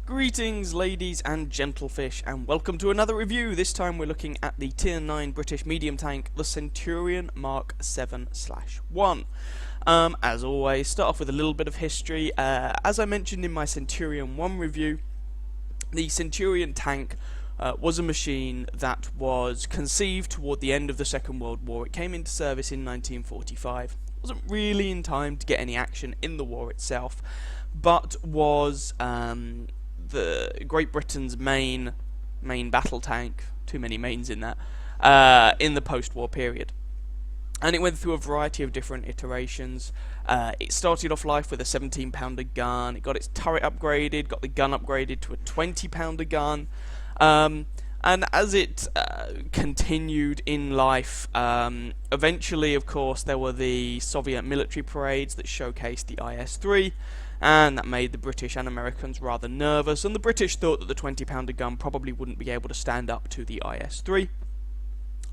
Greetings ladies and gentlefish, and welcome to another review. This time we're looking at the Tier 9 British medium tank, the Centurion Mark 7/1. As always, start off with a little bit of history. As I mentioned in my Centurion 1 review, the Centurion tank was a machine that was conceived toward the end of the Second World War. It came into service in 1945. It wasn't really in time to get any action in the war itself, but was the Great Britain's main battle tank. Too many mains in that. In the post-war period. And it went through a variety of different iterations. It started off life with a 17-pounder gun. It got its turret upgraded, got the gun upgraded to a 20-pounder gun. And as it continued in life, eventually, of course, there were the Soviet military parades that showcased the IS-3, and that made the British and Americans rather nervous, and the British thought that the 20-pounder gun probably wouldn't be able to stand up to the IS-3.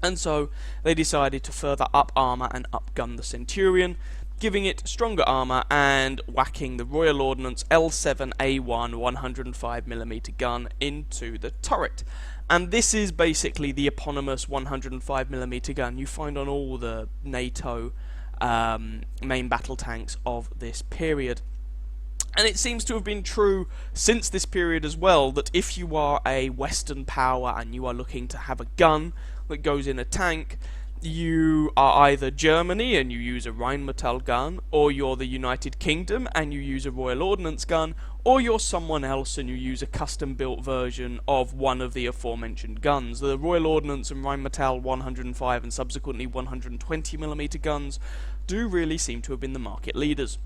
And so they decided to further up armour and upgun the Centurion, giving it stronger armour and whacking the Royal Ordnance L7A1 105mm gun into the turret. And this is basically the eponymous 105mm gun you find on all the NATO main battle tanks of this period. And it seems to have been true since this period as well, that if you are a Western power and you are looking to have a gun that goes in a tank, you are either Germany and you use a Rheinmetall gun, or you're the United Kingdom and you use a Royal Ordnance gun, or you're someone else and you use a custom-built version of one of the aforementioned guns. The Royal Ordnance and Rheinmetall 105 and subsequently 120mm guns do really seem to have been the market leaders.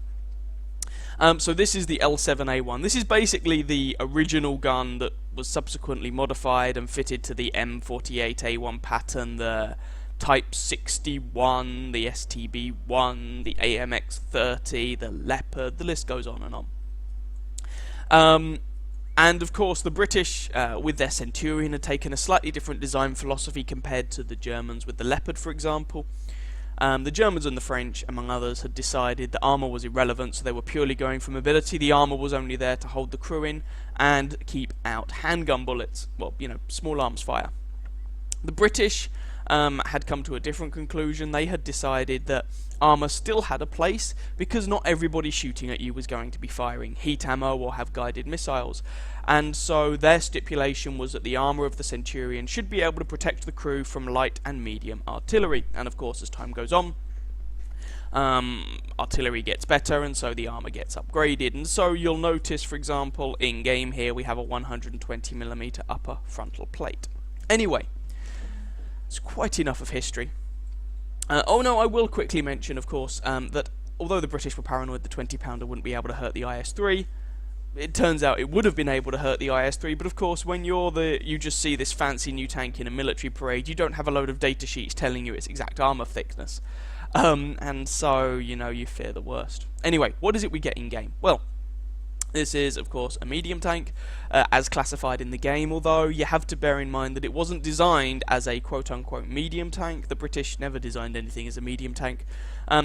So this is the L7A1. This is basically the original gun that was subsequently modified and fitted to the M48A1 pattern, the Type 61, the STB1, the AMX30, the Leopard, the list goes on and on. And of course the British, with their Centurion, had taken a slightly different design philosophy compared to the Germans with the Leopard, for example. The Germans and the French, among others, had decided that armour was irrelevant, so they were purely going for mobility. The armour was only there to hold the crew in and keep out handgun bullets, well, you know, small arms fire. The British had come to a different conclusion. They had decided that armour still had a place, because not everybody shooting at you was going to be firing heat ammo or have guided missiles. And so their stipulation was that the armour of the Centurion should be able to protect the crew from light and medium artillery. And of course, as time goes on, artillery gets better, and so the armour gets upgraded. And so you'll notice, for example, in game here we have a 120mm upper frontal plate. Anyway, it's quite enough of history. Oh no, I will quickly mention, of course, that although the British were paranoid the 20-pounder wouldn't be able to hurt the IS-3, it turns out it would have been able to hurt the IS-3, but of course when you just see this fancy new tank in a military parade, you don't have a load of data sheets telling you its exact armour thickness. And so, you know, you fear the worst. Anyway, what is it we get in game? Well, this is, of course, a medium tank, as classified in the game, although you have to bear in mind that it wasn't designed as a quote-unquote medium tank. The British never designed anything as a medium tank.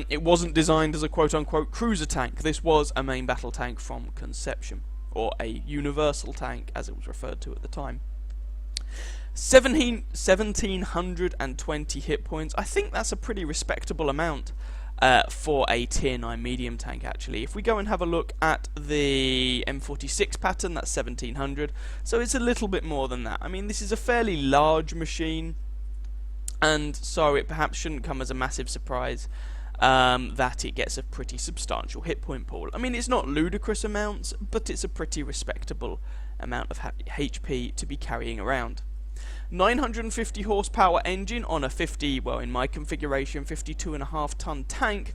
It wasn't designed as a quote-unquote cruiser tank. This was a main battle tank from conception, or a universal tank, as it was referred to at the time. 1720 hit points. I think that's a pretty respectable amount for a Tier 9 medium tank, actually. If we go and have a look at the M46 pattern, that's 1700, so it's a little bit more than that. I mean, this is a fairly large machine, and so it perhaps shouldn't come as a massive surprise that it gets a pretty substantial hit point pool. I mean, it's not ludicrous amounts, but it's a pretty respectable amount of HP to be carrying around. 950 horsepower engine on a 50, well, in my configuration, 52.5 ton tank,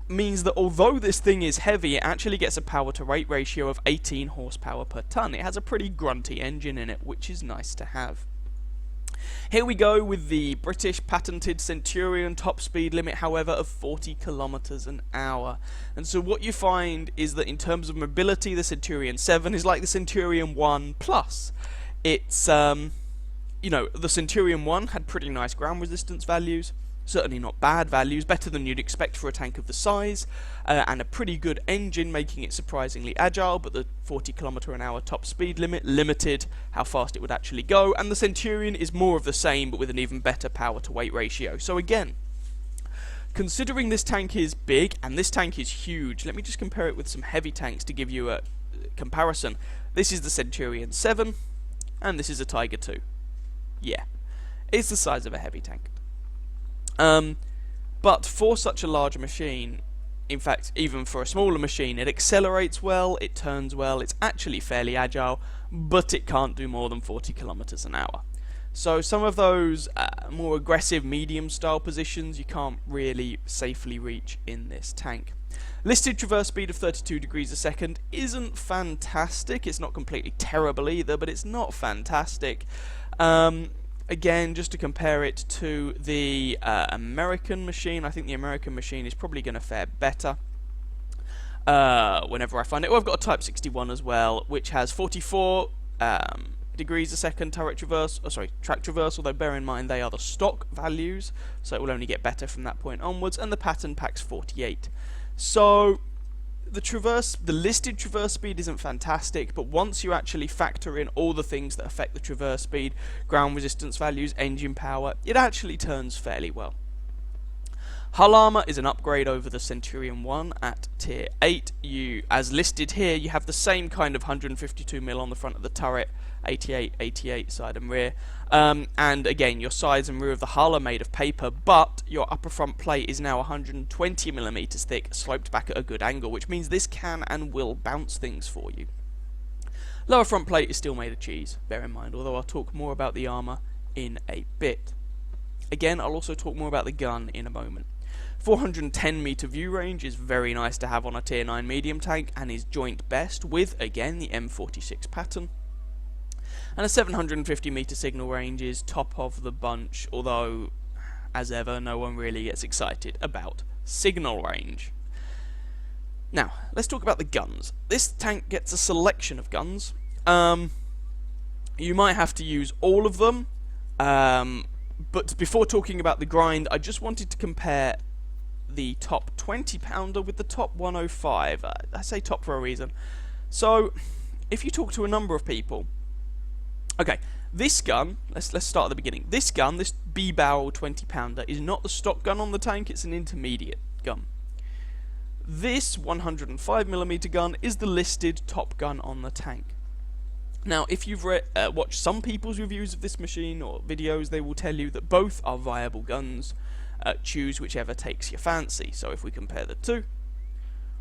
means that although this thing is heavy, it actually gets a power to weight ratio of 18 horsepower per ton. It has a pretty grunty engine in it, which is nice to have. Here we go with the British patented Centurion, top speed limit, however, of 40 kilometers an hour. And so what you find is that in terms of mobility, the Centurion 7 is like the Centurion 1 plus. It's, you know, the Centurion 1 had pretty nice ground resistance values. Certainly not bad values, better than you'd expect for a tank of the size, and a pretty good engine, making it surprisingly agile, but the 40km/h top speed limit limited how fast it would actually go, and the Centurion is more of the same, but with an even better power to weight ratio. So again, considering this tank is big, and this tank is huge, let me just compare it with some heavy tanks to give you a comparison. This is the Centurion 7, and this is a Tiger 2. Yeah, it's the size of a heavy tank. But for such a large machine, in fact, even for a smaller machine, it accelerates well, it turns well, it's actually fairly agile, but it can't do more than 40km/h. So some of those more aggressive medium style positions you can't really safely reach in this tank. Listed traverse speed of 32 degrees a second isn't fantastic. It's not completely terrible either, but it's not fantastic. Again, just to compare it to the American machine, I think the American machine is probably going to fare better whenever I find it. Oh, I've got a Type 61 as well, which has 44 degrees a second track traverse, although bear in mind they are the stock values, so it will only get better from that point onwards, and the pattern packs 48. So the listed traverse speed isn't fantastic, but once you actually factor in all the things that affect the traverse speed, ground resistance values, engine power, it actually turns fairly well. Hull armor is an upgrade over the Centurion 1 at tier 8. As listed here, you have the same kind of 152mm on the front of the turret, 88 side and rear, and again your sides and rear of the hull are made of paper, but your upper front plate is now 120mm thick, sloped back at a good angle, which means this can and will bounce things for you. Lower front plate is still made of cheese, bear in mind, although I'll talk more about the armor in a bit. Again, I'll also talk more about the gun in a moment. 410 meter view range is very nice to have on a tier 9 medium tank, and is joint best with, again, the M46 pattern. And a 750 meter signal range is top of the bunch, although, as ever, no one really gets excited about signal range. Now, let's talk about the guns. This tank gets a selection of guns. You might have to use all of them, but before talking about the grind, I just wanted to compare the top 20 pounder with the top 105. I say top for a reason. So, if you talk to a number of people, okay, this gun, let's start at the beginning. This gun, this B-barrel 20 pounder, is not the stock gun on the tank, it's an intermediate gun. This 105mm gun is the listed top gun on the tank. Now, if you've watched some people's reviews of this machine or videos, they will tell you that both are viable guns. Choose whichever takes your fancy. So if we compare the two,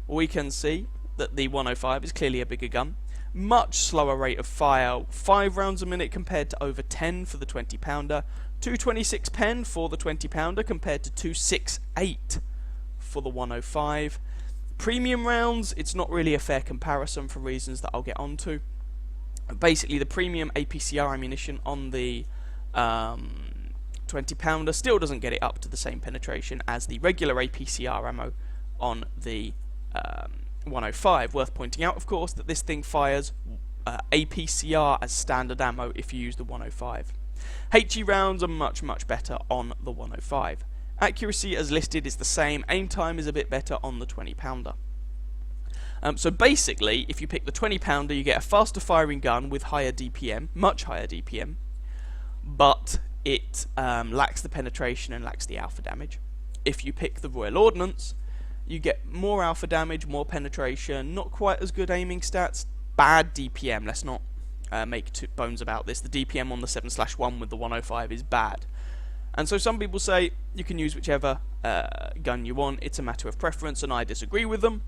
we can see that the 105 is clearly a bigger gun. Much slower rate of fire, 5 rounds a minute compared to over 10 for the 20 pounder, 226 pen for the 20 pounder compared to 268 for the 105. Premium rounds, it's not really a fair comparison for reasons that I'll get onto. Basically, the premium APCR ammunition on the 20 pounder still doesn't get it up to the same penetration as the regular APCR ammo on the 105. Worth pointing out, of course, that this thing fires APCR as standard ammo if you use the 105. HE rounds are much better on the 105. Accuracy as listed is the same, aim time is a bit better on the 20 pounder. So basically, if you pick the 20 pounder, you get a faster firing gun with higher DPM, much higher DPM, but it lacks the penetration and lacks the alpha damage. If you pick the Royal Ordnance, you get more alpha damage, more penetration, not quite as good aiming stats, bad DPM. Let's not make two bones about this. The DPM on the 7/1 with the 105 is bad. And so some people say you can use whichever gun you want, it's a matter of preference, and I disagree with them.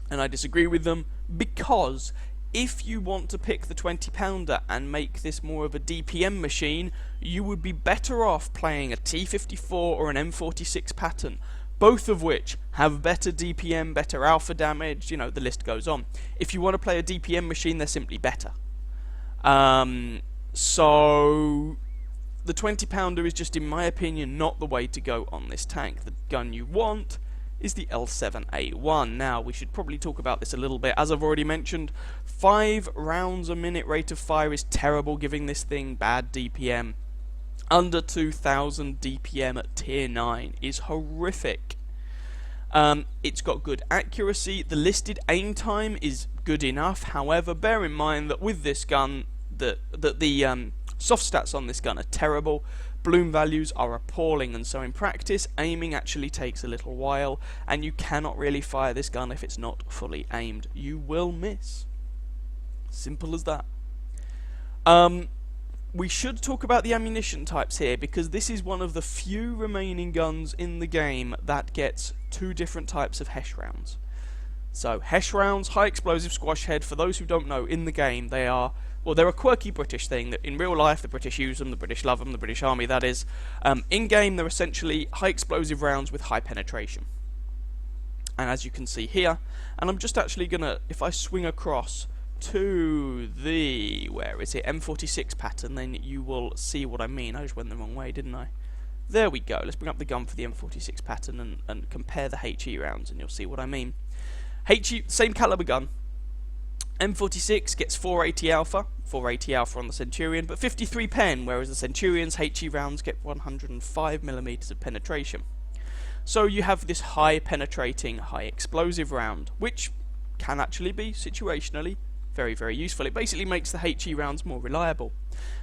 And I disagree with them because if you want to pick the 20 pounder and make this more of a DPM machine, you would be better off playing a T54 or an M46 pattern, both of which have better DPM, better alpha damage, you know, the list goes on. If you want to play a DPM machine, they're simply better. So the 20 pounder is just, in my opinion, not the way to go on this tank. The gun you want is the L7A1. Now, we should probably talk about this a little bit. As I've already mentioned, 5 rounds a minute rate of fire is terrible, giving this thing bad DPM. under 2000 DPM at tier 9 is horrific. It's got good accuracy. The listed aim time is good enough. However, bear in mind that with this gun, the soft stats on this gun are terrible. Bloom values are appalling, and so in practice, aiming actually takes a little while, and you cannot really fire this gun if it's not fully aimed. You will miss. Simple as that. We should talk about the ammunition types here, because this is one of the few remaining guns in the game that gets two different types of HESH rounds. So, HESH rounds, high explosive squash head, for those who don't know, in the game they are, well, they're a quirky British thing that in real life the British use them, the British love them, the British Army that is. In game they're essentially high explosive rounds with high penetration. And as you can see here, and I'm just actually gonna, if I swing across to the, where is it, M46 pattern, then you will see what I mean. I just went the wrong way, didn't I? There we go. Let's bring up the gun for the M46 pattern and compare the HE rounds, and you'll see what I mean. HE, same caliber gun. M46 gets 480 alpha on the Centurion, but 53 pen, whereas the Centurion's HE rounds get 105mm of penetration. So you have this high penetrating, high explosive round, which can actually be situationally very, very useful. It basically makes the HE rounds more reliable.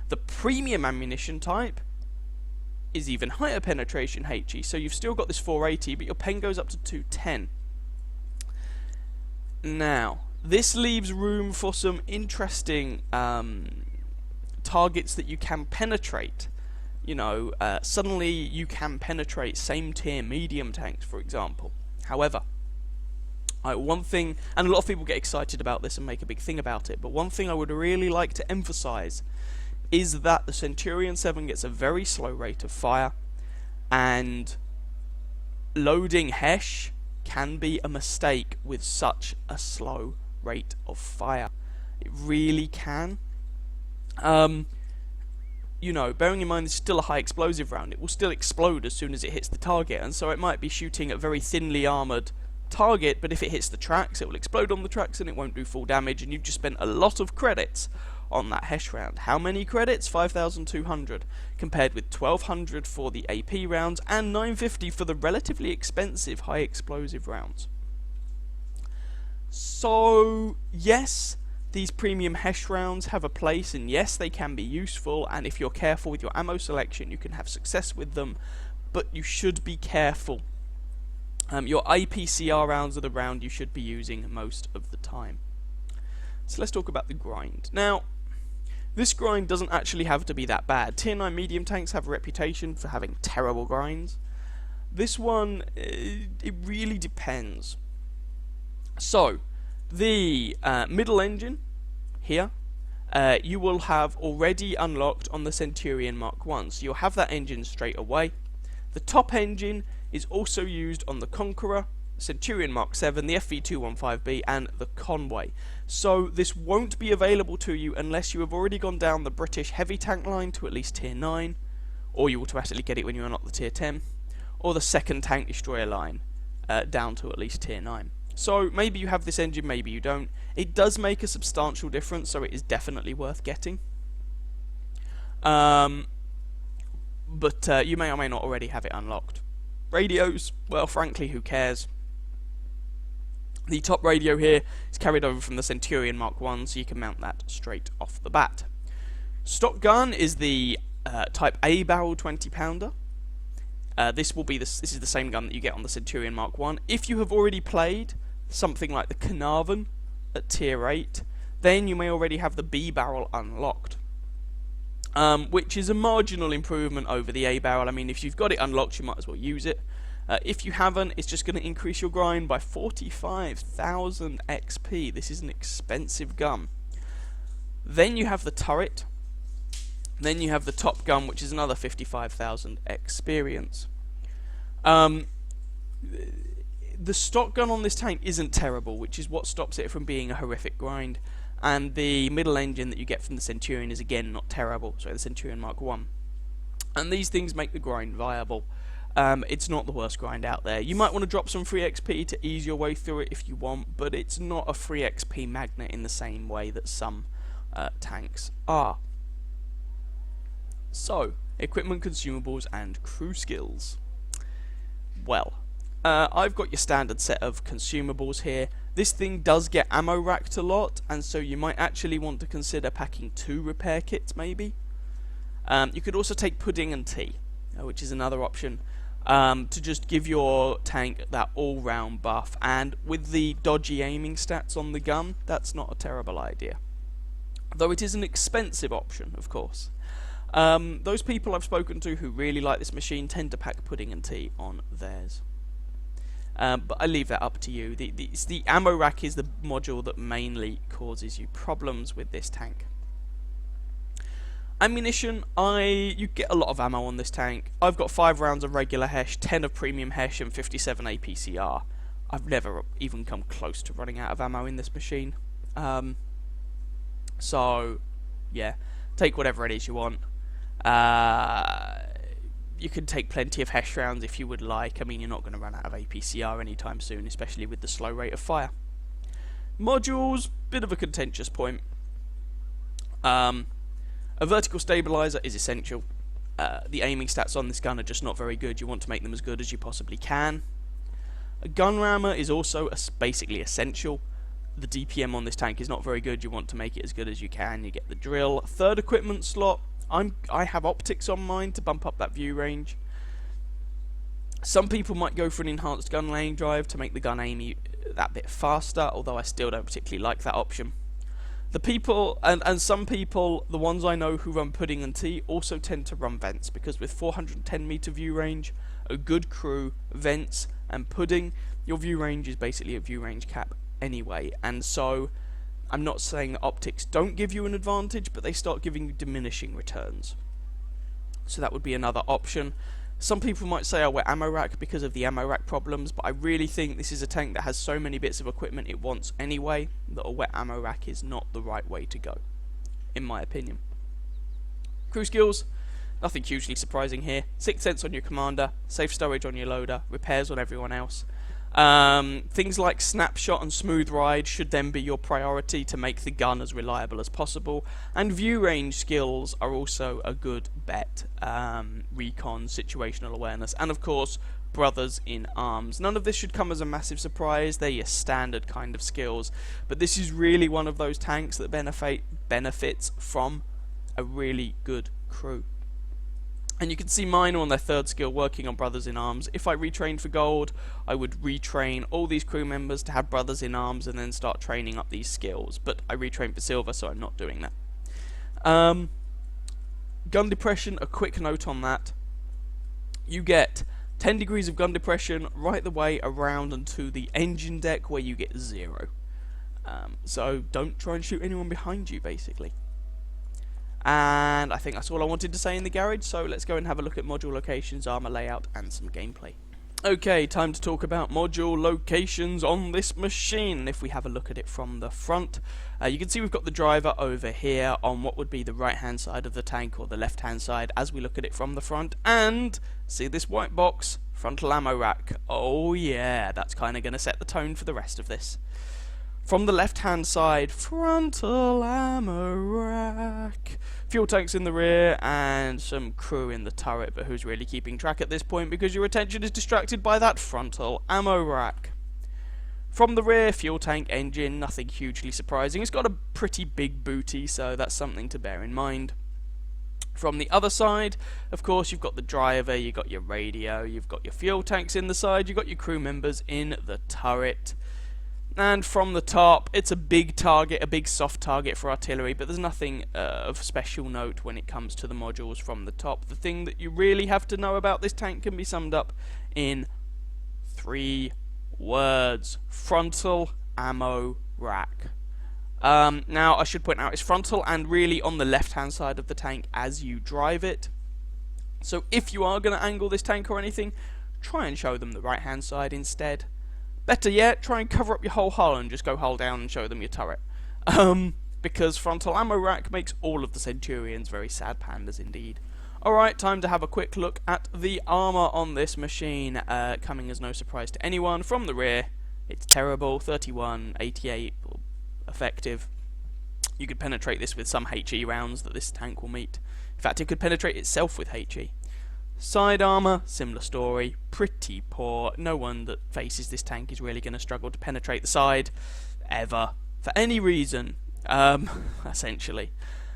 The premium ammunition type is even higher penetration HE, so you've still got this 480, but your pen goes up to 210. Now, this leaves room for some interesting targets that you can penetrate. You know, suddenly you can penetrate same tier medium tanks, for example. However, one thing, and a lot of people get excited about this and make a big thing about it, but one thing I would really like to emphasize is that the Centurion 7 gets a very slow rate of fire, and loading HESH can be a mistake with such a slow rate of fire. It really can. You know, bearing in mind this is still a high explosive round, it will still explode as soon as it hits the target, and so it might be shooting a very thinly armoured target, but if it hits the tracks, it will explode on the tracks and it won't do full damage, and you've just spent a lot of credits on that HESH round. How many credits? 5,200, compared with 1,200 for the AP rounds and 950 for the relatively expensive high explosive rounds. So, yes, these premium HESH rounds have a place, and yes, they can be useful, and if you're careful with your ammo selection, you can have success with them, but you should be careful. Your IPCR rounds are the round you should be using most of the time. So let's talk about the grind. Now, this grind doesn't actually have to be that bad. Tier 9 medium tanks have a reputation for having terrible grinds. This one, it really depends. So, the middle engine here, you will have already unlocked on the Centurion Mark 1, so you'll have that engine straight away. The top engine is also used on the Conqueror, Centurion Mark 7, the FV215B, and the Conway. So this won't be available to you unless you have already gone down the British heavy tank line to at least tier 9, or you automatically get it when you unlock the tier 10, or the second tank destroyer line down to at least tier 9. So maybe you have this engine, maybe you don't. It does make a substantial difference, so it is definitely worth getting. But you may or may not already have it unlocked. Radios, well, frankly, who cares? The top radio here is carried over from the Centurion Mark 1, so you can mount that straight off the bat. Stock gun is the Type A barrel 20-pounder. This is the same gun that you get on the Centurion Mark 1. If you have already played something like the Carnarvon at tier 8, then you may already have the B barrel unlocked. Which is a marginal improvement over the A barrel. I mean, if you've got it unlocked, you might as well use it. If you haven't, it's just going to increase your grind by 45,000 XP. This is an expensive gun. Then you have the turret. Then you have the top gun, which is another 55,000 experience. The stock gun on this tank isn't terrible, which is what stops it from being a horrific grind. And the middle engine that you get from the Centurion is again not terrible, so the Centurion Mark 1. And these things make the grind viable. It's not the worst grind out there. You might want to drop some free XP to ease your way through it if you want, but it's not a free XP magnet in the same way that some tanks are. So, equipment, consumables, and crew skills. Well, I've got your standard set of consumables here. This thing does get ammo racked a lot, and so you might actually want to consider packing 2 repair kits maybe. You could also take pudding and tea, which is another option, to just give your tank that all-round buff, and with the dodgy aiming stats on the gun, that's not a terrible idea. Though it is an expensive option, of course. Those people I've spoken to who really like this machine tend to pack pudding and tea on theirs. But I leave that up to you. The ammo rack is the module that mainly causes you problems with this tank. Ammunition, you get a lot of ammo on this tank. I've got 5 rounds of regular HESH, 10 of premium HESH, and 57 APCR. I've never even come close to running out of ammo in this machine. So, yeah, take whatever it is you want. You can take plenty of HESH rounds if you would like. I mean, you're not going to run out of APCR anytime soon, especially with the slow rate of fire. Modules, bit of a contentious point. A vertical stabilizer is essential. The aiming stats on this gun are just not very good. You want to make them as good as you possibly can. A gun rammer is also basically essential. The DPM on this tank is not very good. You want to make it as good as you can. You get the drill. 3rd equipment slot. I have optics on mine to bump up that view range. Some people might go for an enhanced gun laying drive to make the gun aim that bit faster, although I still don't particularly like that option. The people, and some people, the ones I know who run pudding and tea, also tend to run vents, because with 410 meter view range, a good crew, vents, and pudding, your view range is basically a view range cap anyway, and so I'm not saying that optics don't give you an advantage, but they start giving you diminishing returns. So that would be another option. Some people might say I'll wear ammo rack because of the ammo rack problems, but I really think this is a tank that has so many bits of equipment it wants anyway, that a wet ammo rack is not the right way to go, in my opinion. Crew skills, nothing hugely surprising here. 6th sense on your commander, safe storage on your loader, repairs on everyone else. Things like snapshot and smooth ride should then be your priority to make the gun as reliable as possible, and view range skills are also a good bet. Recon, situational awareness, and of course brothers in arms. None of this should come as a massive surprise. They're your standard kind of skills, but this is really one of those tanks that benefits from a really good crew. And you can see mine on their 3rd skill working on brothers in arms. If I retrained for gold, I would retrain all these crew members to have brothers in arms and then start training up these skills. But I retrained for silver, so I'm not doing that. Gun depression, a quick note on that. You get 10 degrees of gun depression right the way around and to the engine deck, where you get 0. So don't try and shoot anyone behind you, basically. And I think that's all I wanted to say in the garage, so let's go and have a look at module locations, armor layout, and some gameplay. Okay, time to talk about module locations on this machine. If we have a look at it from the front, you can see we've got the driver over here on what would be the right hand side of the tank, or the left hand side as we look at it from the front, and see this white box, frontal ammo rack. Oh yeah, that's kind of going to set the tone for the rest of this. From the left-hand side, frontal ammo rack. Fuel tanks in the rear and some crew in the turret, but who's really keeping track at this point because your attention is distracted by that frontal ammo rack. From the rear, fuel tank, engine, nothing hugely surprising. It's got a pretty big booty, so that's something to bear in mind. From the other side, of course, you've got the driver, you've got your radio, you've got your fuel tanks in the side, you've got your crew members in the turret. And from the top, it's a big target, a big soft target for artillery, but there's nothing of special note when it comes to the modules from the top. The thing that you really have to know about this tank can be summed up in 3 words. Frontal ammo rack. Now, I should point out, it's frontal and really on the left-hand side of the tank as you drive it. So if you are going to angle this tank or anything, try and show them the right-hand side instead. Better yet, try and cover up your whole hull and just go hull down and show them your turret. Because frontal ammo rack makes all of the Centurions very sad pandas indeed. Alright, time to have a quick look at the armor on this machine. Coming as no surprise to anyone, from the rear, it's terrible, 31, 88, effective. You could penetrate this with some HE rounds that this tank will meet. In fact, it could penetrate itself with HE. Side armour, similar story, pretty poor. No one that faces this tank is really going to struggle to penetrate the side, ever, for any reason, essentially.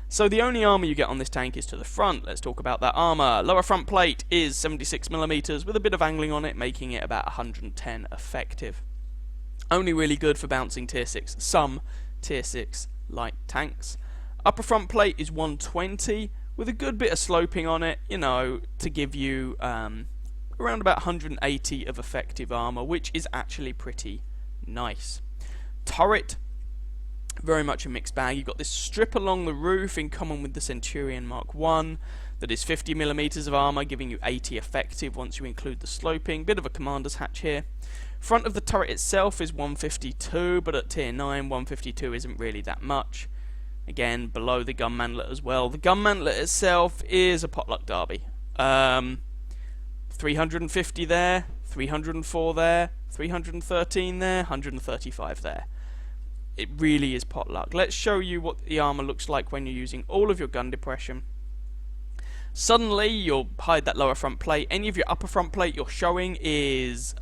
So the only armour you get on this tank is to the front. Let's talk about that armour. Lower front plate is 76mm with a bit of angling on it, making it about 110 effective. Only really good for bouncing tier 6, some tier 6 light tanks. Upper front plate is 120 with a good bit of sloping on it, you know, to give you around about 180 of effective armour, which is actually pretty nice. Turret, very much a mixed bag. You've got this strip along the roof in common with the Centurion Mark 1 that is 50mm of armour, giving you 80 effective once you include the sloping. Bit of a commander's hatch here. Front of the turret itself is 152, but at tier 9, 152 isn't really that much. Again, below the gun manlet as well. The gun manlet itself is a potluck derby. 350 there, 304 there, 313 there, 135 there. It really is potluck. Let's show you what the armour looks like when you're using all of your gun depression. Suddenly, you'll hide that lower front plate. Any of your upper front plate you're showing is,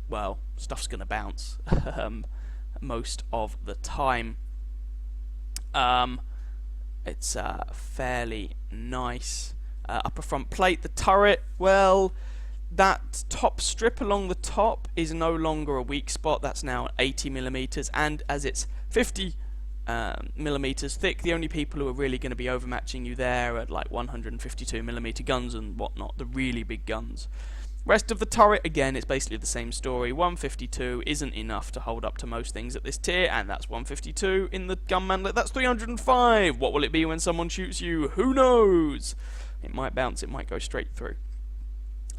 well, stuff's going to bounce most of the time. It's fairly nice upper front plate. The turret, well, that top strip along the top is no longer a weak spot. That's now 80mm, and as it's 50mm thick, the only people who are really going to be overmatching you there are like 152mm guns and whatnot, the really big guns. Rest of the turret, again, it's basically the same story. 152 isn't enough to hold up to most things at this tier, and that's 152 in the gun manlet. That's 305. What will it be when someone shoots you? Who knows? It might bounce, it might go straight through.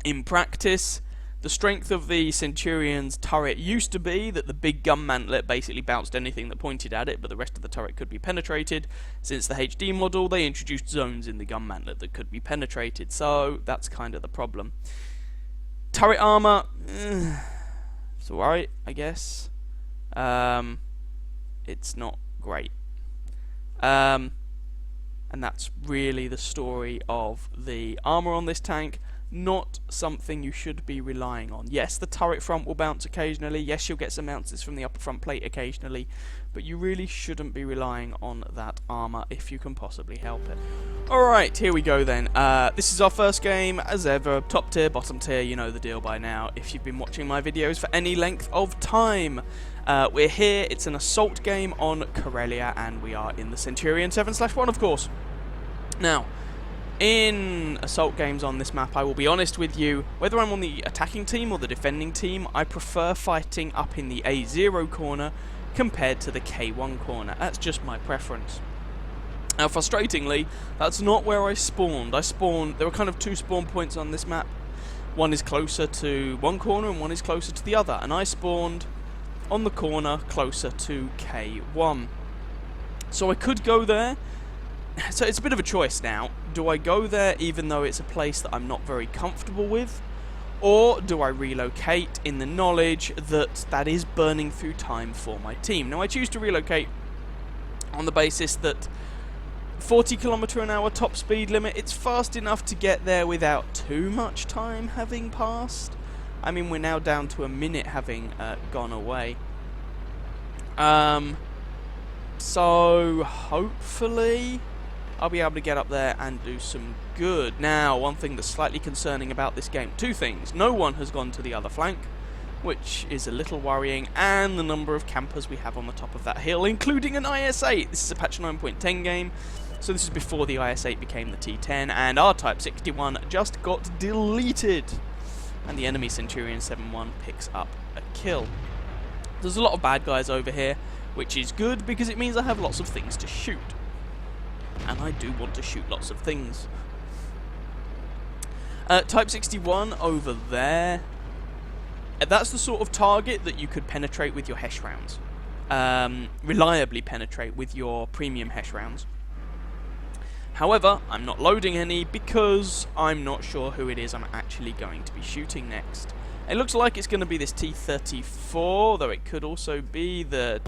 In practice, the strength of the Centurion's turret used to be that the big gun mantlet basically bounced anything that pointed at it, but the rest of the turret could be penetrated. Since the HD model, they introduced zones in the gun mantlet that could be penetrated, so that's kind of the problem. Turret armour, it's alright, I guess. It's not great. And that's really the story of the armour on this tank. Not something you should be relying on. Yes, the turret front will bounce occasionally. Yes, you'll get some bounces from the upper front plate occasionally. But you really shouldn't be relying on that armour if you can possibly help it. Alright, here we go then. This is our first game, as ever. Top tier, bottom tier, you know the deal by now if you've been watching my videos for any length of time. We're here, it's an assault game on Karelia, and we are in the Centurion 7/1, of course. Now, in assault games on this map, I will be honest with you, whether I'm on the attacking team or the defending team, I prefer fighting up in the A0 corner compared to the K1 corner. That's just my preference. Now, frustratingly, that's not where I spawned. There were kind of two spawn points on this map. One is closer to one corner and one is closer to the other, and I spawned on the corner closer to K1. So I could go there. So it's a bit of a choice now. Do I go there even though it's a place that I'm not very comfortable with? Or do I relocate in the knowledge that that is burning through time for my team? Now I choose to relocate on the basis that 40km/h top speed limit, it's fast enough to get there without too much time having passed. I mean, we're now down to a minute having gone away. So hopefully I'll be able to get up there and do some good. Now, one thing that's slightly concerning about this game, two things. No one has gone to the other flank, which is a little worrying, and the number of campers we have on the top of that hill, including an IS-8. This is a patch 9.10 game, so this is before the IS-8 became the T10, and our Type 61 just got deleted. And the enemy Centurion 7-1 picks up a kill. There's a lot of bad guys over here, which is good because it means I have lots of things to shoot. And I do want to shoot lots of things. Type 61 over there. That's the sort of target that you could penetrate with your HESH rounds. Reliably penetrate with your premium HESH rounds. However, I'm not loading any because I'm not sure who it is I'm actually going to be shooting next. It looks like it's going to be this T-34, though it could also be the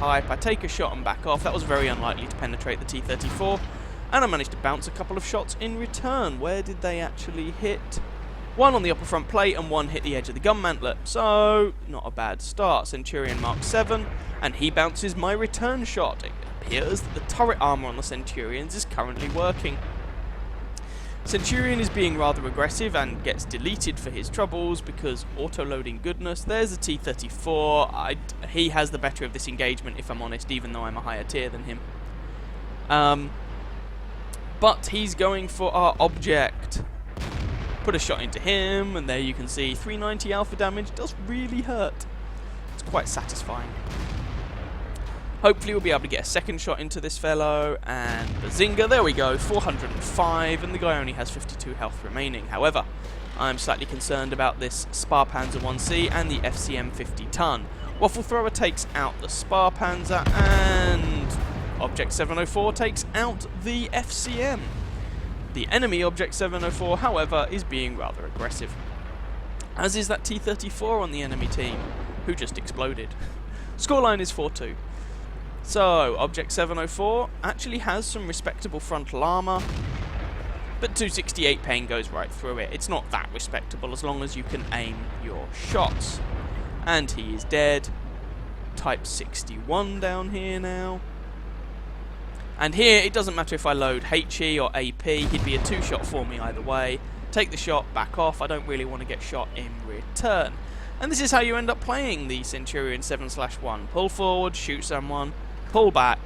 type. I take a shot and back off. That was very unlikely to penetrate the T-34. And I managed to bounce a couple of shots in return. Where did they actually hit? One on the upper front plate and one hit the edge of the gun mantlet. So, not a bad start. Centurion Mark 7, and he bounces my return shot. It appears that the turret armor on the Centurions is currently working. Centurion is being rather aggressive and gets deleted for his troubles because auto-loading goodness. There's a T-34. He has the better of this engagement, if I'm honest, even though I'm a higher tier than him. But he's going for our object. Put a shot into him, and there you can see 390 alpha damage. Does really hurt. It's quite satisfying. Hopefully we'll be able to get a second shot into this fellow, and bazinga, there we go, 405, and the guy only has 52 health remaining. However, I'm slightly concerned about this Sparpanzer 1C and the FCM 50-ton. Waffle Thrower takes out the Sparpanzer, and Object 704 takes out the FCM. The enemy Object 704, however, is being rather aggressive, as is that T-34 on the enemy team, who just exploded. Scoreline is 4-2. So, Object 704 actually has some respectable frontal armor, but 268 pain goes right through it. It's not that respectable as long as you can aim your shots. And he is dead. Type 61 down here now. And here, it doesn't matter if I load HE or AP, he'd be a two-shot for me either way. Take the shot, back off, I don't really want to get shot in return. And this is how you end up playing the Centurion 7/1. Pull forward, shoot someone, pull back,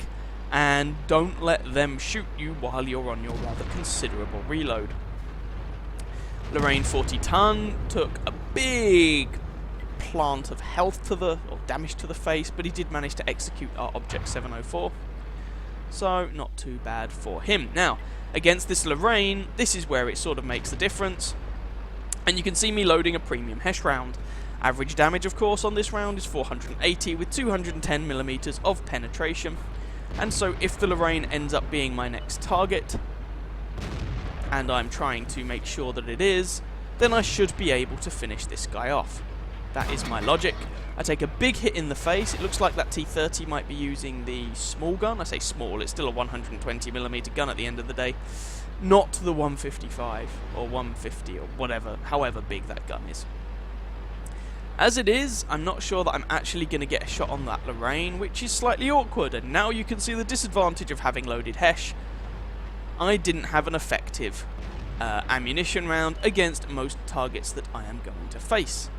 and don't let them shoot you while you're on your rather considerable reload. Lorraine 40-ton took a big plant of health to the, or damage to the face, but he did manage to execute our Object 704. So, not too bad for him. Now, against this Lorraine, this is where it sort of makes the difference. And you can see me loading a premium HESH round. Average damage, of course, on this round is 480 with 210mm of penetration. And so, if the Lorraine ends up being my next target, and I'm trying to make sure that it is, then I should be able to finish this guy off. That is my logic. I take a big hit in the face. It looks like that T-30 might be using the small gun. I say small, it's still a 120mm gun at the end of the day. Not the 155 or 150 or whatever, however big that gun is. As it is, I'm not sure that I'm actually going to get a shot on that Lorraine, which is slightly awkward, and now you can see the disadvantage of having loaded HESH. I didn't have an effective ammunition round against most targets that I am going to face.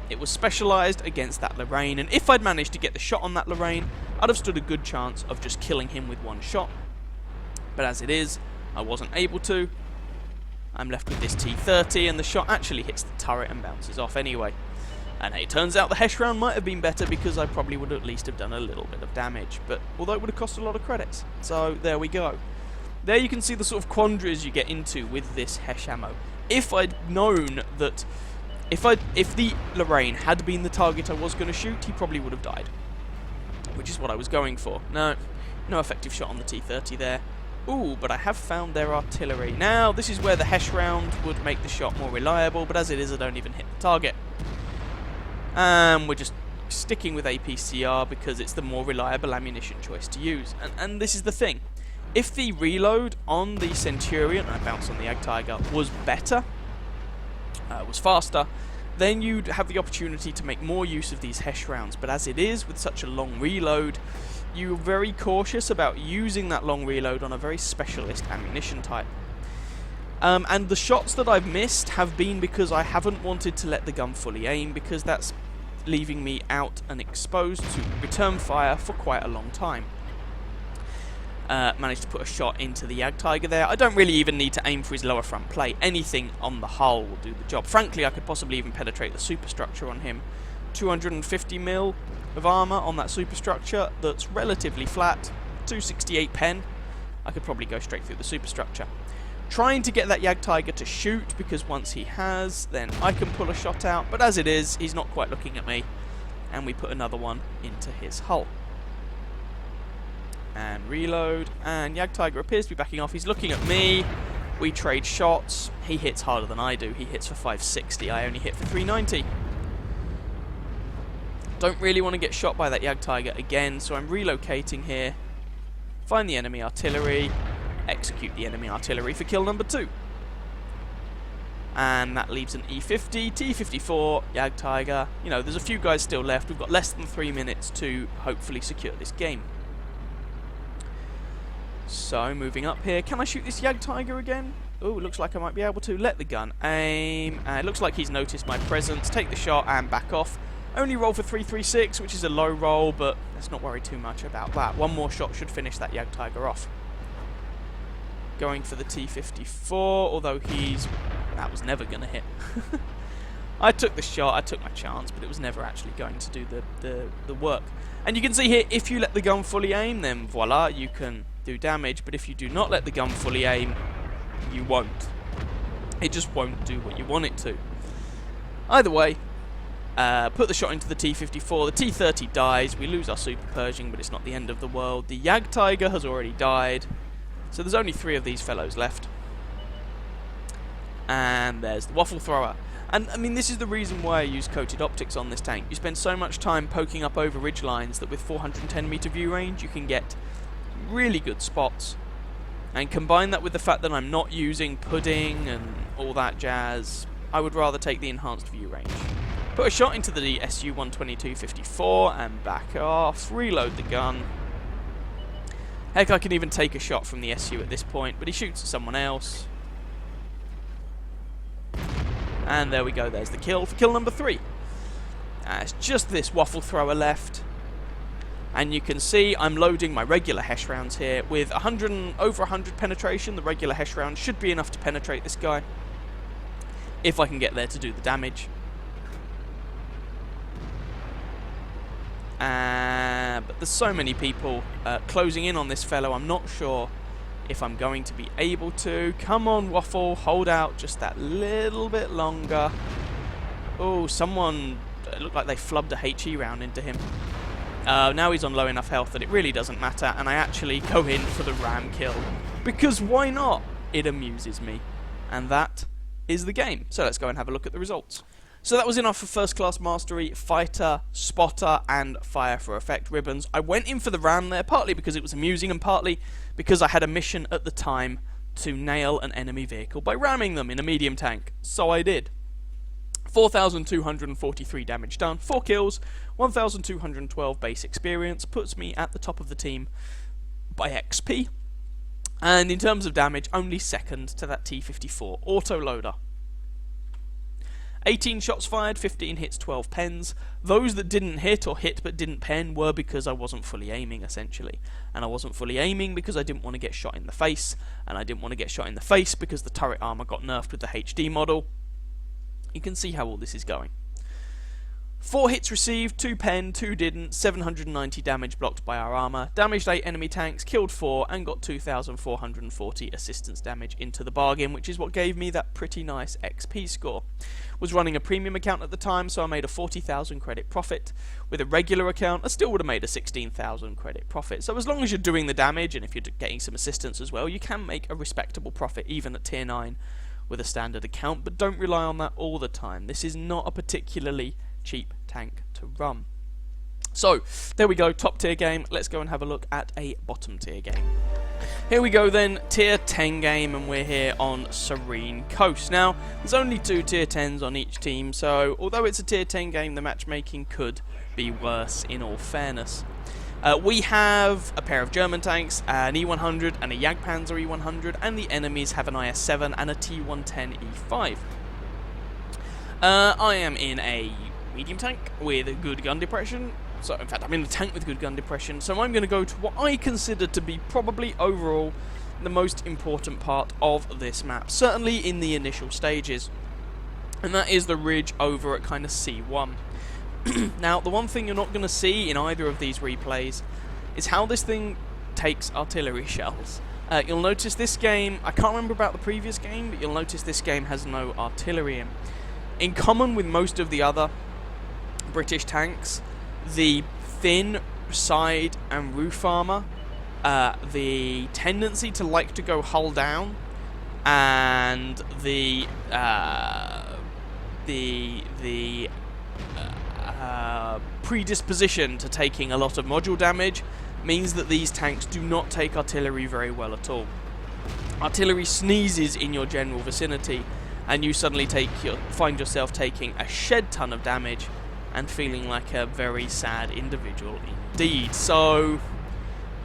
It was specialised against that Lorraine, and if I'd managed to get the shot on that Lorraine, I'd have stood a good chance of just killing him with one shot. But as it is, I wasn't able to. I'm left with this T-30, and the shot actually hits the turret and bounces off anyway. And it turns out the HESH round might have been better because I probably would at least have done a little bit of damage, but although it would have cost a lot of credits. So there we go. There you can see the sort of quandaries you get into with this HESH ammo. If I'd known that If the Lorraine had been the target I was going to shoot, he probably would have died. Which is what I was going for. No effective shot on the T-30 there. Ooh, but I have found their artillery. Now, this is where the HESH round would make the shot more reliable, but as it is, I don't even hit the target. We're just sticking with APCR because it's the more reliable ammunition choice to use. And this is the thing. If the reload on the Centurion, I bounce on the Jagdtiger, was better, was faster, then you'd have the opportunity to make more use of these HESH rounds. But as it is, with such a long reload, you're very cautious about using that long reload on a very specialist ammunition type. And the shots that I've missed have been because I haven't wanted to let the gun fully aim, because that's leaving me out and exposed to return fire for quite a long time. Managed to put a shot into the Jagdtiger there. I don't really even need to aim for his lower front plate. Anything on the hull will do the job. Frankly, I could possibly even penetrate the superstructure on him. 250mm of armour on that superstructure that's relatively flat. 268 pen. I could probably go straight through the superstructure. Trying to get that Jagdtiger to shoot, because once he has, then I can pull a shot out. But as it is, he's not quite looking at me. And we put another one into his hull. And reload, and Jagdtiger appears to be backing off. He's looking at me. We trade shots. He hits harder than I do. He hits for 560. I only hit for 390. Don't really want to get shot by that Jagdtiger again, so I'm relocating here. Find the enemy artillery, execute the enemy artillery for kill number 2. And that leaves an E50, T54, Jagdtiger. You know, there's a few guys still left. We've got less than 3 minutes to hopefully secure this game. So, moving up here. Can I shoot this Jagdtiger again? Oh, looks like I might be able to. Let the gun aim. It looks like he's noticed my presence. Take the shot and back off. Only roll for 336, which is a low roll, but let's not worry too much about that. One more shot should finish that Jagdtiger off. Going for the T54, although that was never going to hit. I took the shot, I took my chance, but it was never actually going to do the work. And you can see here, if you let the gun fully aim, then voila, you can do damage. But if you do not let the gun fully aim, you won't. It just won't do what you want it to. Either way, put the shot into the T54, the T30 dies, we lose our Super Pershing, but it's not the end of the world. The Jagdtiger has already died, so there's only 3 of these fellows left. And there's the Waffle Thrower. And, I mean, this is the reason why I use coated optics on this tank. You spend so much time poking up over ridge lines that with 410 meter view range, you can get really good spots. And combine that with the fact that I'm not using pudding and all that jazz, I would rather take the enhanced view range. Put a shot into the SU-122-54 and back off. Reload the gun. Heck, I can even take a shot from the SU at this point, but he shoots at someone else. And there we go, there's the kill for kill number 3. It's just this Waffle Thrower left. And you can see I'm loading my regular HESH rounds here with over 100 penetration. The regular HESH round should be enough to penetrate this guy, if I can get there to do the damage. But there's so many people closing in on this fellow, I'm not sure if I'm going to be able to. Come on, Waffle, hold out just that little bit longer. Oh, someone, it looked like they flubbed a HE round into him. Now he's on low enough health that it really doesn't matter, and I actually go in for the ram kill. Because why not? It amuses me. And that is the game. So let's go and have a look at the results. So that was enough for First Class Mastery, Fighter, Spotter, and Fire for Effect ribbons. I went in for the ram there, partly because it was amusing, and partly because I had a mission at the time to nail an enemy vehicle by ramming them in a medium tank. So I did. 4,243 damage done, 4 kills, 1,212 base experience, puts me at the top of the team by XP. And in terms of damage, only second to that T54 autoloader. 18 shots fired, 15 hits, 12 pens. Those that didn't hit or hit but didn't pen were because I wasn't fully aiming, essentially. And I wasn't fully aiming because I didn't want to get shot in the face. And I didn't want to get shot in the face because the turret armor got nerfed with the HD model. You can see how all this is going. 4 hits received, 2 pen, 2 didn't, 790 damage blocked by our armor, damaged 8 enemy tanks, killed 4, and got 2,440 assistance damage into the bargain, which is what gave me that pretty nice XP score. Was running a premium account at the time, so I made a 40,000 credit profit. With a regular account, I still would have made a 16,000 credit profit. So as long as you're doing the damage, and if you're getting some assistance as well, you can make a respectable profit even at tier 9 with a standard account, but don't rely on that all the time. This is not a particularly cheap tank to run. So there we go, top tier game. Let's go and have a look at a bottom tier game. Here we go then, tier 10 game, and we're here on Serene Coast. Now there's only 2 tier 10s on each team, so although it's a tier 10 game, the matchmaking could be worse in all fairness. We have a pair of German tanks, an E100 and a Jagdpanzer E100, and the enemies have an IS-7 and a T110 E5. I am in a medium tank with good gun depression. So, in fact, I'm in a tank with good gun depression, so I'm going to go to what I consider to be probably overall the most important part of this map, certainly in the initial stages, and that is the ridge over at kind of C1. Now, the one thing you're not going to see in either of these replays is how this thing takes artillery shells. You'll notice this game, I can't remember about the previous game, but you'll notice this game has no artillery in. In common with most of the other British tanks, the thin side and roof armor, the tendency to like to go hull down, and the predisposition to taking a lot of module damage means that these tanks do not take artillery very well at all. Artillery sneezes in your general vicinity, and you suddenly find yourself taking a shed ton of damage and feeling like a very sad individual indeed. So,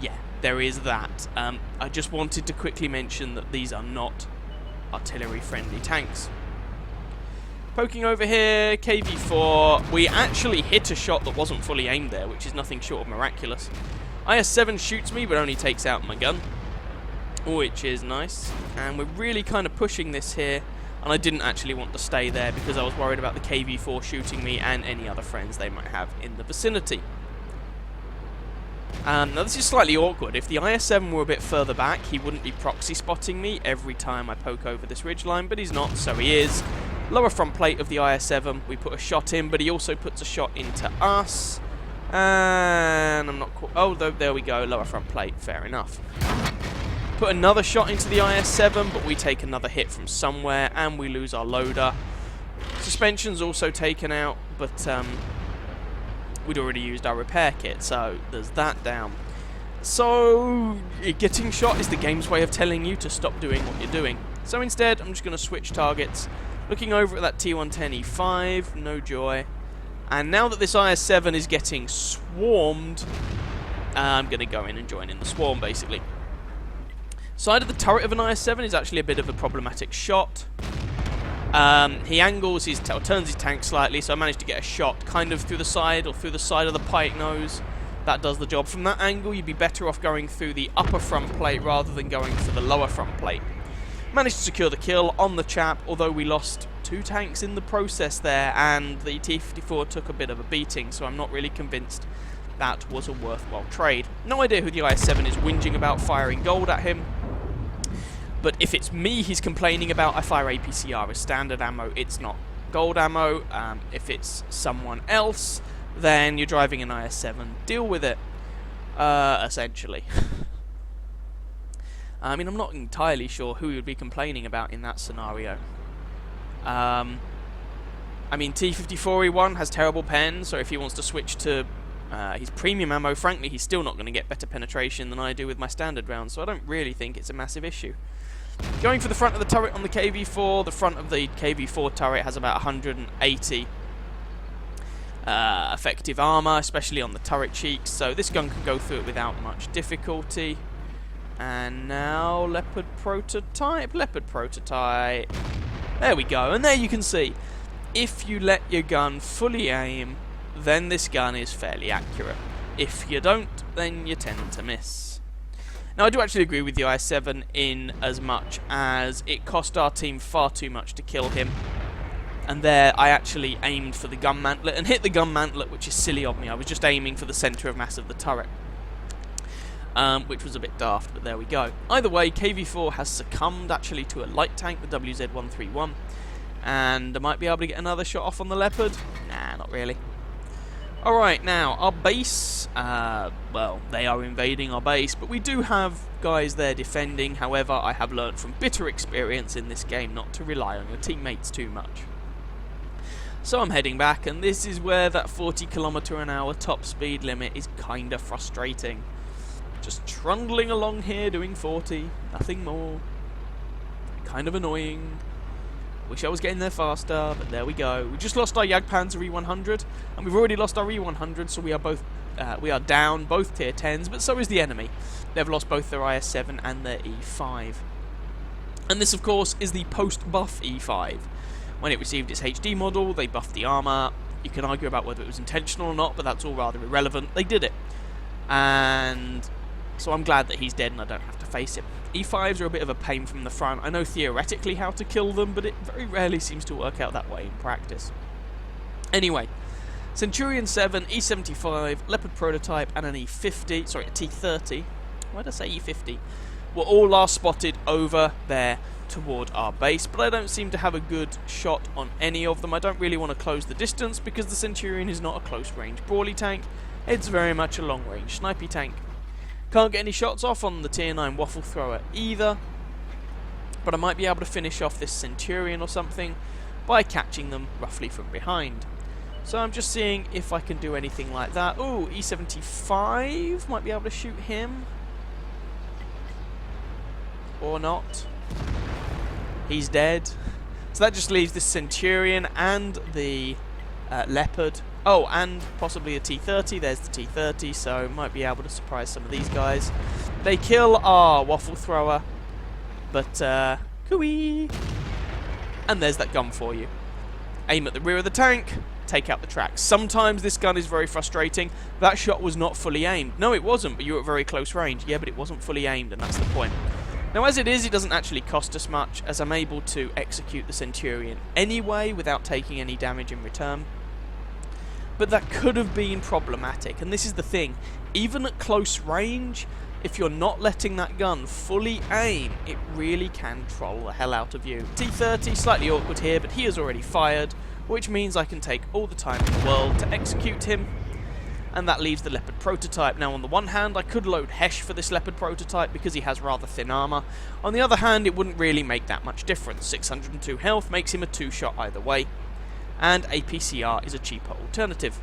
yeah, there is that. I just wanted to quickly mention that these are not artillery-friendly tanks. Poking over here, KV-4. We actually hit a shot that wasn't fully aimed there, which is nothing short of miraculous. IS-7 shoots me, but only takes out my gun, which is nice. And we're really kind of pushing this here. And I didn't actually want to stay there because I was worried about the KV-4 shooting me and any other friends they might have in the vicinity. Now this is slightly awkward. If the IS-7 were a bit further back, he wouldn't be proxy spotting me every time I poke over this ridgeline, but he's not, so he is. Lower front plate of the IS-7, we put a shot in, but he also puts a shot into us. And I'm not... Oh, there we go, lower front plate, fair enough. Put another shot into the IS-7, but we take another hit from somewhere, and we lose our loader. Suspension's also taken out, but we'd already used our repair kit, so there's that down. So, getting shot is the game's way of telling you to stop doing what you're doing. So instead, I'm just going to switch targets. Looking over at that T110E5, no joy. And now that this IS-7 is getting swarmed, I'm going to go in and join in the swarm, basically. Side of the turret of an IS-7 is actually a bit of a problematic shot. He angles his turns his tank slightly, so I managed to get a shot kind of through the side or through the side of the pike nose. That does the job. From that angle, you'd be better off going through the upper front plate rather than going for the lower front plate. Managed to secure the kill on the chap, although we lost 2 tanks in the process there, and the T-54 took a bit of a beating, so I'm not really convinced that was a worthwhile trade. No idea who the IS-7 is whinging about firing gold at him. But if it's me he's complaining about, I fire APCR as standard ammo, it's not gold ammo. If it's someone else, then you're driving an IS-7, deal with it, essentially. I mean, I'm not entirely sure who you'd be complaining about in that scenario. I mean, T-54E1 has terrible pen, so if he wants to switch to his premium ammo, frankly, he's still not going to get better penetration than I do with my standard rounds, so I don't really think it's a massive issue. Going for the front of the turret on the KV-4, the front of the KV-4 turret has about 180 effective armor, especially on the turret cheeks, so this gun can go through it without much difficulty. And now, Leopard prototype. There we go, and there you can see, if you let your gun fully aim, then this gun is fairly accurate. If you don't, then you tend to miss. Now, I do actually agree with the IS-7 in as much as it cost our team far too much to kill him. And there, I actually aimed for the gun mantlet and hit the gun mantlet, which is silly of me. I was just aiming for the centre of mass of the turret, which was a bit daft, but there we go. Either way, KV-4 has succumbed actually to a light tank, the WZ-131. And I might be able to get another shot off on the Leopard. Nah, not really. Alright, now, our base, well, they are invading our base, but we do have guys there defending. However, I have learned from bitter experience in this game not to rely on your teammates too much. So I'm heading back, and this is where that 40km/h top speed limit is kinda frustrating. Just trundling along here doing 40, nothing more. Kind of annoying. Wish I was getting there faster, but there we go. We just lost our Jagdpanzer E100, and we've already lost our E100, so we are down both tier 10s, but so is the enemy. They've lost both their IS-7 and their E5. And this, of course, is the post-buff E5. When it received its HD model, they buffed the armor. You can argue about whether it was intentional or not, but that's all rather irrelevant. They did it. And so I'm glad that he's dead and I don't have to face him. E5s are a bit of a pain from the front. I know theoretically how to kill them, but it very rarely seems to work out that way in practice. Anyway, Centurion 7, E75, Leopard prototype, and an E50, sorry, a T30, why did I say E50, were all last spotted over there toward our base, but I don't seem to have a good shot on any of them. I don't really want to close the distance because the Centurion is not a close-range brawly tank. It's very much a long-range snipey tank. Can't get any shots off on the tier 9 waffle thrower either, but I might be able to finish off this Centurion or something by catching them roughly from behind. So I'm just seeing if I can do anything like that. Ooh, E75 might be able to shoot him. Or not. He's dead. So that just leaves the Centurion and the Leopard. Oh, and possibly a T-30. There's the T-30, so might be able to surprise some of these guys. They kill our Waffle Thrower, but cooey. And there's that gun for you. Aim at the rear of the tank, take out the tracks. Sometimes this gun is very frustrating. That shot was not fully aimed. No, it wasn't, but you were at very close range. Yeah, but it wasn't fully aimed, and that's the point. Now, as it is, it doesn't actually cost us much, as I'm able to execute the Centurion anyway without taking any damage in return. But that could have been problematic, and this is the thing. Even at close range, if you're not letting that gun fully aim, it really can troll the hell out of you. T-30, slightly awkward here, but he has already fired, which means I can take all the time in the world to execute him. And that leaves the Leopard prototype. Now, on the one hand, I could load HESH for this Leopard prototype because he has rather thin armor. On the other hand, it wouldn't really make that much difference. 602 health makes him a 2-shot either way. And APCR is a cheaper alternative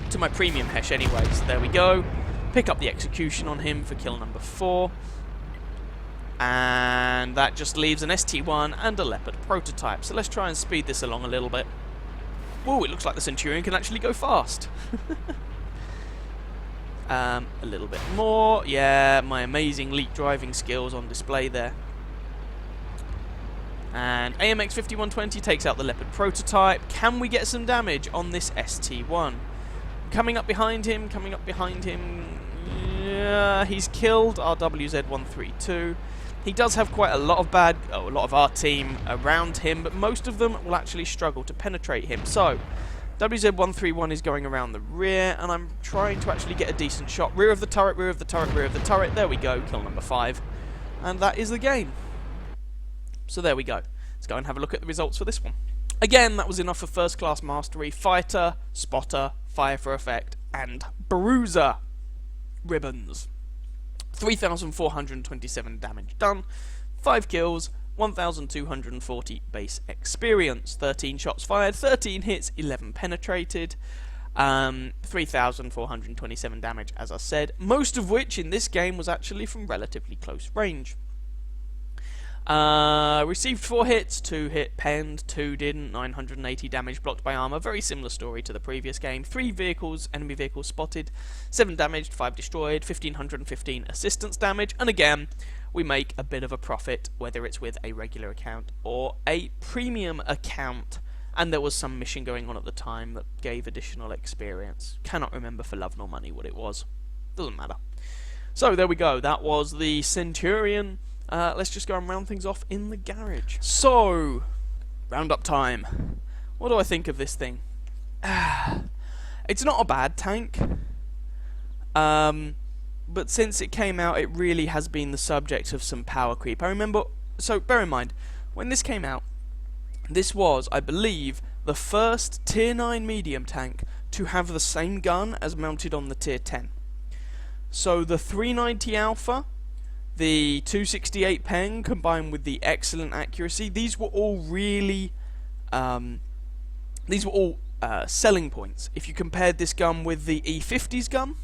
to my premium HESH anyways. There we go. Pick up the execution on him for kill number 4. And that just leaves an ST1 and a Leopard prototype. So let's try and speed this along a little bit. Whoa, it looks like the Centurion can actually go fast. A little bit more. Yeah, my amazing leak driving skills on display there. And AMX 5120 takes out the Leopard prototype. Can we get some damage on this ST1? Coming up behind him, Yeah, he's killed RWZ132. He does have quite a lot of our team around him, but most of them will actually struggle to penetrate him. So, WZ131 is going around the rear, and I'm trying to actually get a decent shot. Rear of the turret, rear of the turret, rear of the turret. There we go, kill number 5. And that is the game. So there we go. Let's go and have a look at the results for this one. Again, that was enough for first class mastery. Fighter, spotter, fire for effect, and bruiser ribbons. 3,427 damage done, 5 kills, 1,240 base experience, 13 shots fired, 13 hits, 11 penetrated, 3,427 damage as I said, most of which in this game was actually from relatively close range. Received 4 hits, 2 hit penned, 2 didn't, 980 damage blocked by armor, very similar story to the previous game. 3 vehicles, enemy vehicles spotted, 7 damaged, 5 destroyed, 1,515 assistance damage, and again, we make a bit of a profit, whether it's with a regular account or a premium account, and there was some mission going on at the time that gave additional experience. Cannot remember for love nor money what it was. Doesn't matter. So there we go, that was the Centurion. Let's just go and round things off in the garage. So, roundup time. What do I think of this thing? It's not a bad tank. But since it came out, it really has been the subject of some power creep. I remember, so bear in mind, when this came out, this was, I believe, the first Tier 9 medium tank to have the same gun as mounted on the Tier 10. So the 390 Alpha, the 268 Pen combined with the excellent accuracy, these were all really, selling points. If you compared this gun with the E50's gun,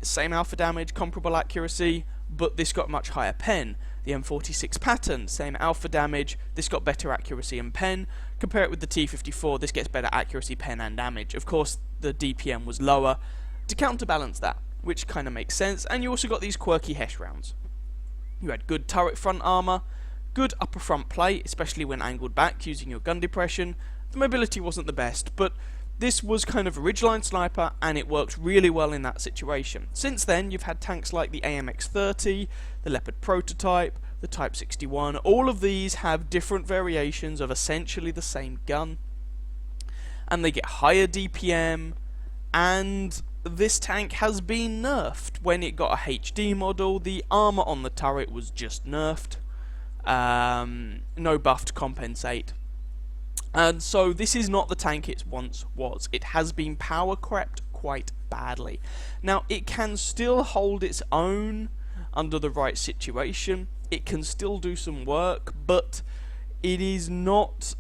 same alpha damage, comparable accuracy, but this got much higher pen. The M46 pattern, same alpha damage, this got better accuracy and pen. Compare it with the T54, this gets better accuracy, pen and damage. Of course, the DPM was lower to counterbalance that, which kind of makes sense, and you also got these quirky HESH rounds. You had good turret front armor, good upper front plate, especially when angled back using your gun depression. The mobility wasn't the best, but this was kind of a ridgeline sniper, and it worked really well in that situation. Since then, you've had tanks like the AMX-30, the Leopard prototype, the Type 61. All of these have different variations of essentially the same gun, and they get higher DPM, and this tank has been nerfed. When it got a HD model, the armor on the turret was just nerfed. No buff to compensate. And so this is not the tank it once was. It has been power crept quite badly. Now, it can still hold its own under the right situation. It can still do some work, but it is not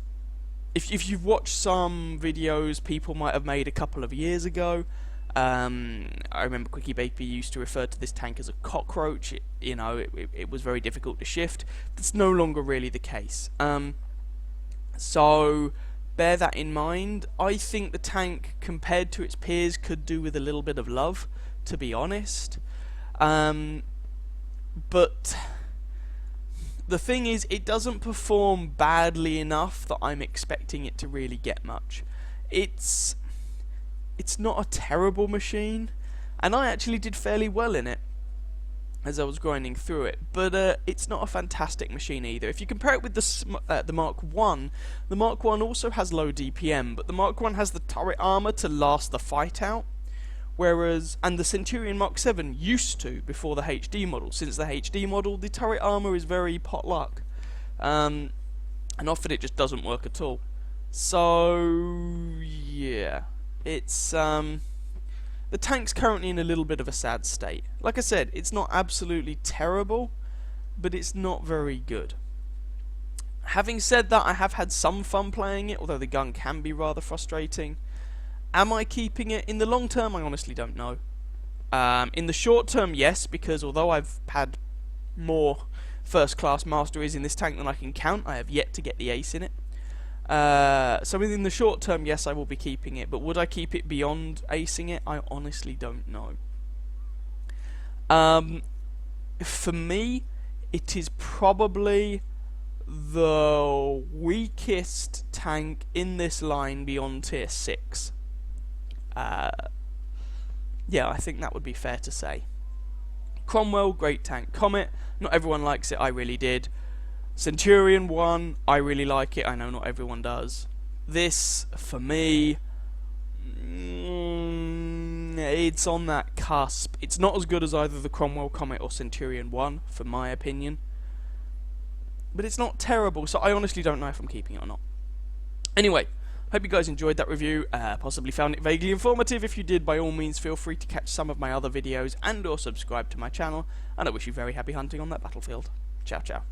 if you've watched some videos people might have made a couple of years ago, I remember Quickie Baby used to refer to this tank as a cockroach. It was very difficult to shift. That's no longer really the case. So bear that in mind. I think the tank, compared to its peers, could do with a little bit of love, to be honest. But the thing is, it doesn't perform badly enough that I'm expecting it to really get much. It's not a terrible machine, and I actually did fairly well in it as I was grinding through it, but it's not a fantastic machine either. If you compare it with the Mark 1, the Mark 1 also has low DPM, but the Mark 1 has the turret armor to last the fight out, and the Centurion Mark 7 used to before the HD model. Since the HD model, the turret armor is very potluck, and often it just doesn't work at all. So yeah, it's the tank's currently in a little bit of a sad state. Like I said, it's not absolutely terrible, but it's not very good. Having said that, I have had some fun playing it, although the gun can be rather frustrating. Am I keeping it? In the long term, I honestly don't know. In the short term, yes, because although I've had more first-class masteries in this tank than I can count, I have yet to get the ace in it. So in the short term, yes, I will be keeping it, but would I keep it beyond acing it? I honestly don't know. For me, it is probably the weakest tank in this line beyond tier 6. Yeah, I think that would be fair to say. Cromwell, great tank. Comet, not everyone likes it, I really did. Centurion 1, I really like it, I know not everyone does. This, for me, it's on that cusp. It's not as good as either the Cromwell, Comet or Centurion 1, for my opinion. But it's not terrible, so I honestly don't know if I'm keeping it or not. Anyway, hope you guys enjoyed that review, possibly found it vaguely informative. If you did, by all means feel free to catch some of my other videos and or subscribe to my channel, and I wish you very happy hunting on that battlefield. Ciao ciao.